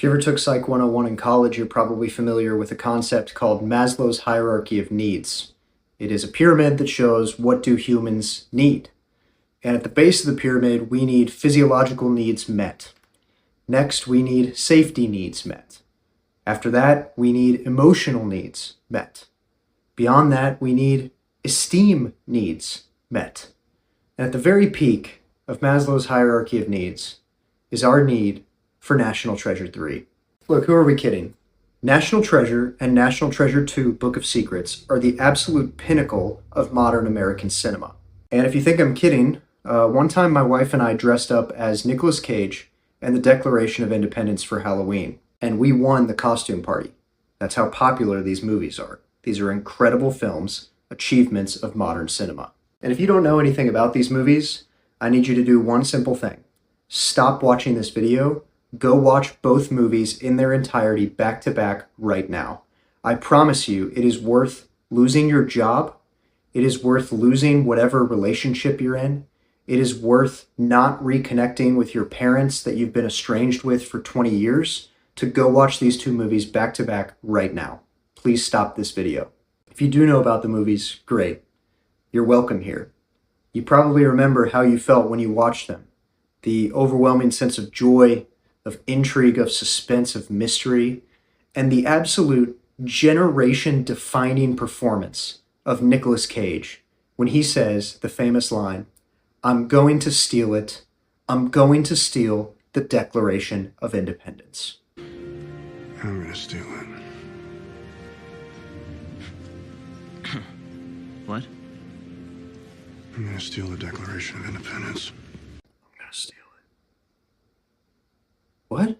If you ever took Psych 101 in college, you're probably familiar with a concept called Maslow's hierarchy of needs. It is a pyramid that shows what do humans need. And at the base of the pyramid, we need physiological needs met. Next, we need safety needs met. After that, we need emotional needs met. Beyond that, we need esteem needs met. And at the very peak of Maslow's hierarchy of needs is our need for National Treasure 3. Look, who are we kidding? National Treasure and National Treasure 2 Book of Secrets are the absolute pinnacle of modern American cinema. And if you think I'm kidding, one time my wife and I dressed up as Nicolas Cage and the Declaration of Independence for Halloween, and we won the costume party. That's how popular these movies are. These are incredible films, achievements of modern cinema. And if you don't know anything about these movies, I need you to do one simple thing. Stop watching this video. Go watch both movies in their entirety back to back right now. I promise you, it is worth losing your job. It is worth losing whatever relationship you're in. It is worth not reconnecting with your parents that you've been estranged with for 20 years to go watch these two movies back to back right now. Please stop this video. If you do know about the movies, great. You're welcome here. You probably remember how you felt when you watched them. The overwhelming sense of joy, of intrigue, of suspense, of mystery, and the absolute generation-defining performance of Nicolas Cage when he says the famous line, "I'm going to steal it. I'm going to steal the Declaration of Independence." I'm gonna steal it. What? I'm gonna steal the Declaration of Independence. I'm gonna steal it. What? I'm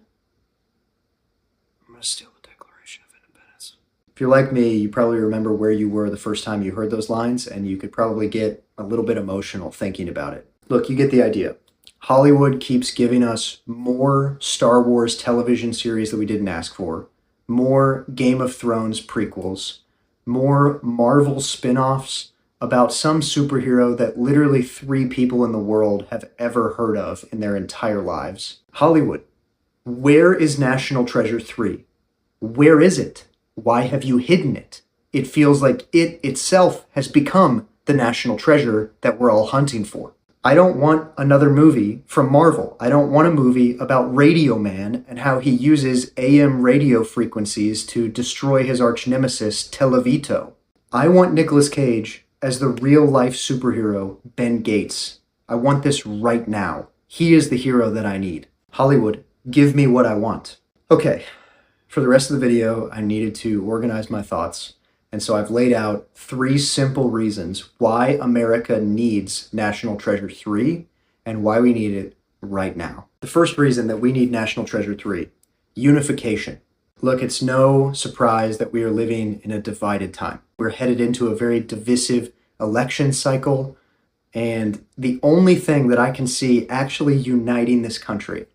gonna steal the Declaration of Independence. If you're like me, you probably remember where you were the first time you heard those lines, and you could probably get a little bit emotional thinking about it. Look, you get the idea. Hollywood keeps giving us more Star Wars television series that we didn't ask for, more Game of Thrones prequels, more Marvel spin-offs about some superhero that literally 3 people in the world have ever heard of in their entire lives. Hollywood, where is National Treasure 3? Where is it? Why have you hidden it? It feels like it itself has become the national treasure that we're all hunting for. I don't want another movie from Marvel. I don't want a movie about Radio Man and how he uses AM radio frequencies to destroy his arch nemesis, Televito. I want Nicolas Cage as the real-life superhero, Ben Gates. I want this right now. He is the hero that I need. Hollywood, give me what I want. Okay, for the rest of the video, I needed to organize my thoughts. And so I've laid out 3 simple reasons why America needs National Treasure 3 and why we need it right now. The first reason that we need National Treasure 3, unification. Look, it's no surprise that we are living in a divided time. We're headed into a very divisive election cycle, and the only thing that I can see actually uniting this country,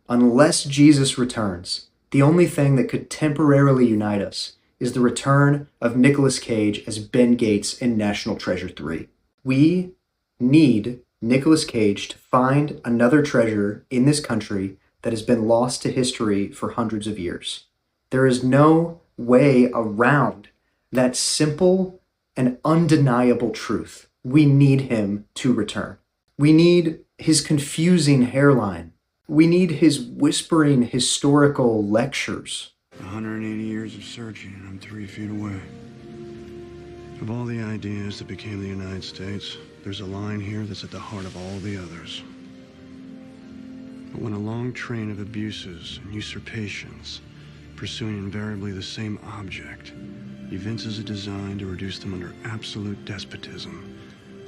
unless Jesus returns, the only thing that could temporarily unite us is the return of Nicolas Cage as Ben Gates in National Treasure 3. We need Nicolas Cage to find another treasure in this country that has been lost to history for hundreds of years. There is no way around that simple and undeniable truth. We need him to return. We need his confusing hairline. We need his whispering historical lectures. 180 years of searching, and I'm 3 feet away. Of all the ideas that became the United States, there's a line here that's at the heart of all the others. But when a long train of abuses and usurpations, pursuing invariably the same object, evinces a design to reduce them under absolute despotism,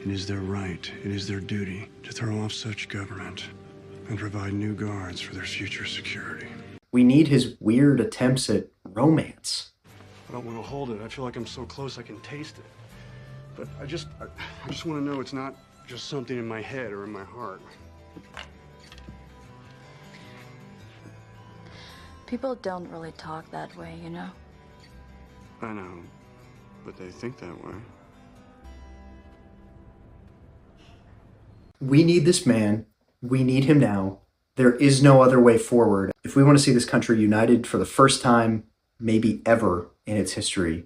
it is their right, it is their duty to throw off such government and provide new guards for their future security. We need his weird attempts at romance. I don't want to hold it. I feel like I'm so close I can taste it. But I just want to know it's not just something in my head or in my heart. People don't really talk that way, you know? I know, but they think that way. We need this man. We need him now. There is no other way forward. If we want to see this country united for the first time, maybe ever in its history,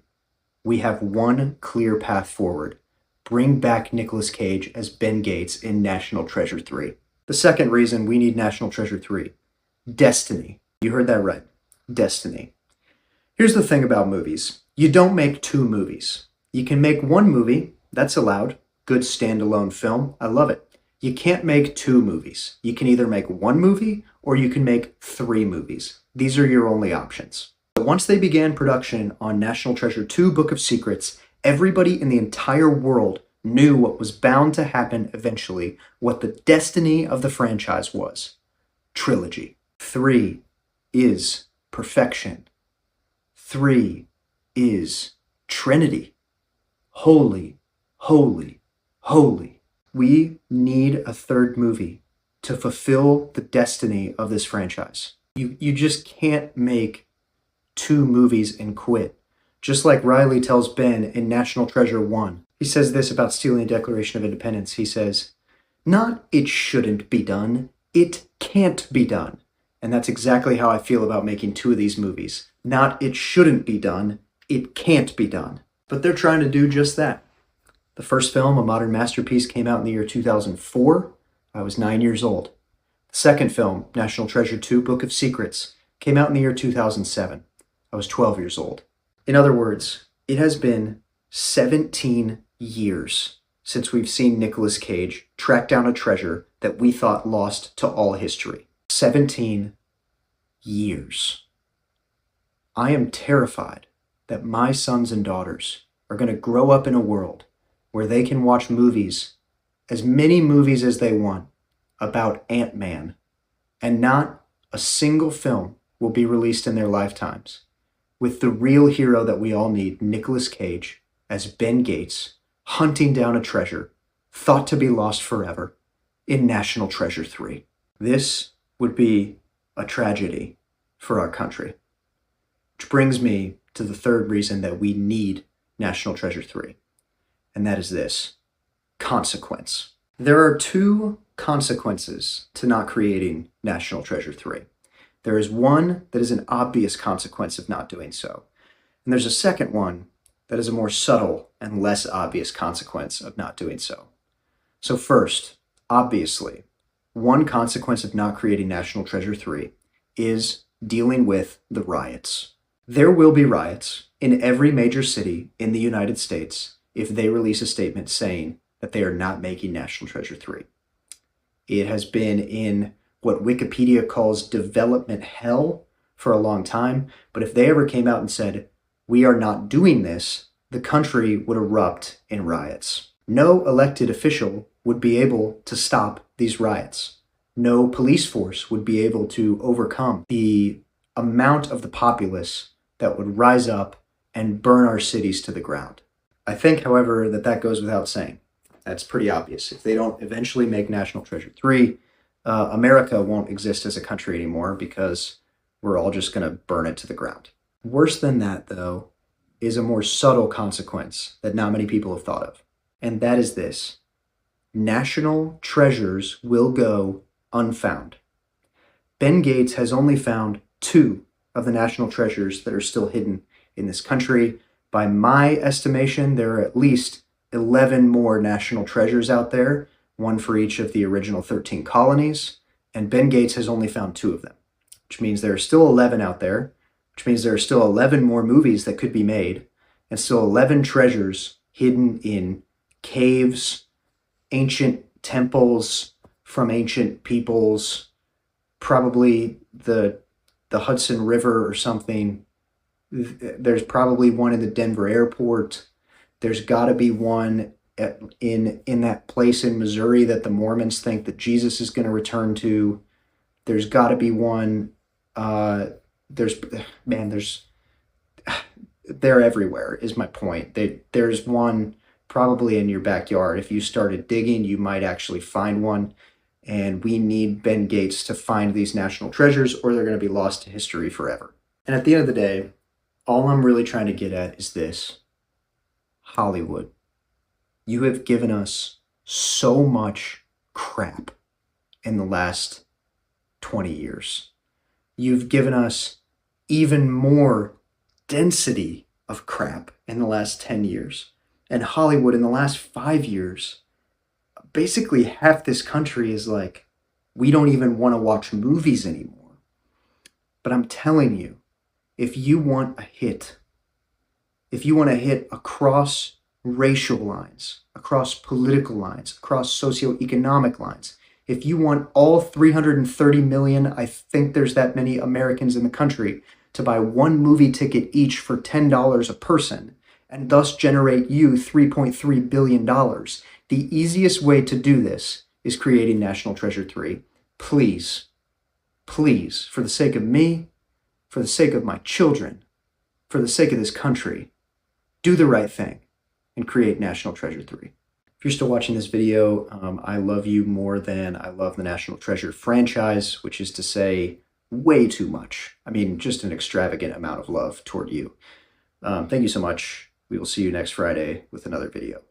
we have one clear path forward. Bring back Nicolas Cage as Ben Gates in National Treasure 3. The second reason we need National Treasure 3, destiny. You heard that right, destiny. Here's the thing about movies. You don't make two movies. You can make one movie, that's allowed, good standalone film, I love it. You can't make two movies. You can either make one movie or you can make 3 movies. These are your only options. But once they began production on National Treasure 2 Book of Secrets, everybody in the entire world knew what was bound to happen eventually, what the destiny of the franchise was. Trilogy. 3 is perfection. 3 is Trinity. Holy, holy, holy. We need a third movie to fulfill the destiny of this franchise. You just can't make 2 movies and quit. Just like Riley tells Ben in National Treasure 1. He says this about stealing the Declaration of Independence. He says, not it shouldn't be done, it can't be done. And that's exactly how I feel about making 2 of these movies. Not it shouldn't be done, it can't be done. But they're trying to do just that. The first film, a modern masterpiece, came out in the year 2004. I was 9 years old. The second film, National Treasure 2 Book of Secrets, came out in the year 2007. I was 12 years old. In other words, it has been 17 years since we've seen Nicolas Cage track down a treasure that we thought lost to all history. 17 years. I am terrified that my sons and daughters are going to grow up in a world where they can watch movies, as many movies as they want, about Ant-Man, and not a single film will be released in their lifetimes with the real hero that we all need, Nicolas Cage, as Ben Gates, hunting down a treasure thought to be lost forever in National Treasure 3. This would be a tragedy for our country. Which brings me to the third reason that we need National Treasure 3. And that is this: consequence. There are 2 consequences to not creating National Treasure 3. There is one that is an obvious consequence of not doing so. And there's a second one that is a more subtle and less obvious consequence of not doing so. So first, obviously, one consequence of not creating National Treasure 3 is dealing with the riots. There will be riots in every major city in the United States if they release a statement saying that they are not making National Treasure 3. It has been in what Wikipedia calls development hell for a long time, but if they ever came out and said, we are not doing this, the country would erupt in riots. No elected official would be able to stop these riots. No police force would be able to overcome the amount of the populace that would rise up and burn our cities to the ground. I think, however, that goes without saying. That's pretty obvious. If they don't eventually make National Treasure 3, America won't exist as a country anymore because we're all just going to burn it to the ground. Worse than that, though, is a more subtle consequence that not many people have thought of. And that is this: national treasures will go unfound. Ben Gates has only found 2 of the national treasures that are still hidden in this country. By my estimation, there are at least 11 more national treasures out there, one for each of the original 13 colonies, and Ben Gates has only found 2 of them, which means there are still 11 out there, which means there are still 11 more movies that could be made, and still 11 treasures hidden in caves, ancient temples from ancient peoples, probably the Hudson River or something. There's probably one in the Denver airport. There's got to be one in that place in Missouri that the Mormons think that Jesus is going to return to. There's got to be one. They're everywhere is my point. There's one probably in your backyard. If you started digging, you might actually find one. And we need Ben Gates to find these national treasures, or they're going to be lost to history forever. And at the end of the day, all I'm really trying to get at is this: Hollywood, you have given us so much crap in the last 20 years. You've given us even more density of crap in the last 10 years. And Hollywood in the last 5 years, basically half this country is like, we don't even want to watch movies anymore. But I'm telling you, if you want a hit, if you want to hit across racial lines, across political lines, across socioeconomic lines, if you want all 330 million, I think there's that many Americans in the country, to buy one movie ticket each for $10 a person, and thus generate you $3.3 billion, the easiest way to do this is creating National Treasure 3. Please, please, for the sake of me, for the sake of my children, for the sake of this country, do the right thing and create National Treasure 3. If you're still watching this video, I love you more than I love the National Treasure franchise, which is to say way too much. I mean, just an extravagant amount of love toward you. Thank you so much. We will see you next Friday with another video.